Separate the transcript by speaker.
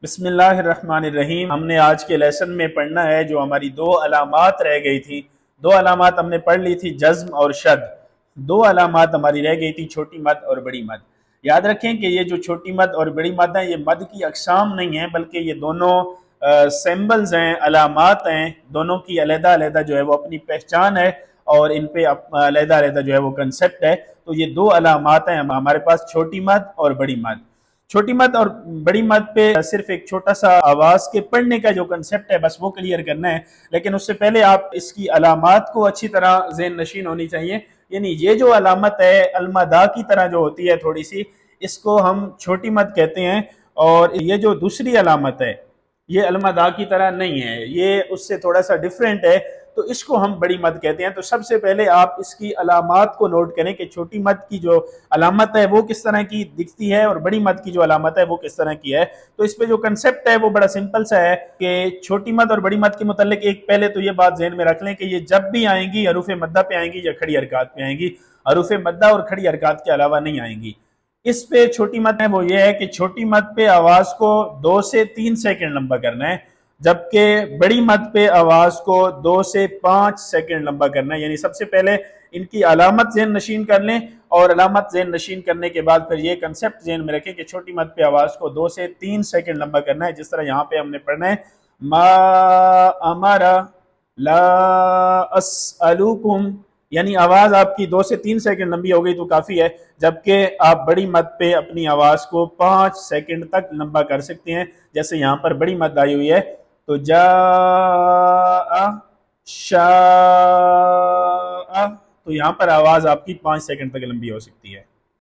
Speaker 1: बिस्मिल्लाहिर्रहमानिर्रहीम। हमने आज के लेसन में पढ़ना है जो हमारी दो अलामात रह गई थी। दो अलामात हमने पढ़ ली थी, जज्म और शद। दो अलामात हमारी रह गई थी, छोटी मद और बड़ी मद। याद रखें कि ये जो छोटी मद और बड़ी मद है, ये मद की अकसाम नहीं है, बल्कि ये दोनों सिंबल्स हैं, अलामात हैं। दोनों की अलहदा अलहदा जो है वो अपनी पहचान है और इन पे अलहदा अलहदा जो है वो कंसेप्ट है। तो ये दो अलामात हैं हमारे पास, छोटी मद और बड़ी मद। छोटी मद और बड़ी मद पे सिर्फ एक छोटा सा आवाज के पढ़ने का जो कंसेप्ट है बस वो क्लियर करना है। लेकिन उससे पहले आप इसकी अलामात को अच्छी तरह ज़हन नशीन होनी चाहिए। यानी ये जो अलामत है अलमदा की तरह जो होती है थोड़ी सी, इसको हम छोटी मद कहते हैं। और ये जो दूसरी अलामत है ये अलमदा की तरह नहीं है, ये उससे थोड़ा सा डिफरेंट है, तो इसको हम बड़ी मद कहते हैं। तो सबसे पहले आप इसकी अलामात को नोट करें कि छोटी मद की जो अलामत है वो किस तरह की दिखती है और बड़ी मद की जो अलामत है वो किस तरह की है। तो इस पे जो कंसेप्ट है वो बड़ा सिंपल सा है कि छोटी मद और बड़ी मद के मुतालिक एक पहले तो ये बात ज़हन में रख लें कि ये जब भी आएंगी हरूफ मद्दा पे आएंगी या खड़ी हरकत पे आएंगी, हरूफ मद्दा और खड़ी हरकत के अलावा नहीं आएंगी। इस पे छोटी मद है वो ये है कि छोटी मद पे आवाज को 2 से 3 सेकंड लंबा करना है, जबकि बड़ी मद पे आवाज को 2 से 5 सेकंड लंबा करना है। यानी सबसे पहले इनकी अलामत ज़हन नशीन कर लें और अलामत ज़हन नशीन करने के बाद फिर ये कंसेप्ट ज़हन में रखें कि छोटी मद पे आवाज को 2 से 3 सेकंड लंबा करना है। जिस तरह यहाँ पे हमने पढ़ना है, मा अमरा ला अस्अलुकुम, यानी आवाज आपकी 2 से 3 सेकंड लंबी हो गई तो काफी है। जबकि आप बड़ी मद पे अपनी आवाज को 5 सेकंड तक लंबा कर सकते हैं, जैसे यहाँ पर बड़ी मद आई हुई है। तो जा शा, तो यहाँ पर आवाज आपकी 5 सेकंड तक लंबी हो सकती है।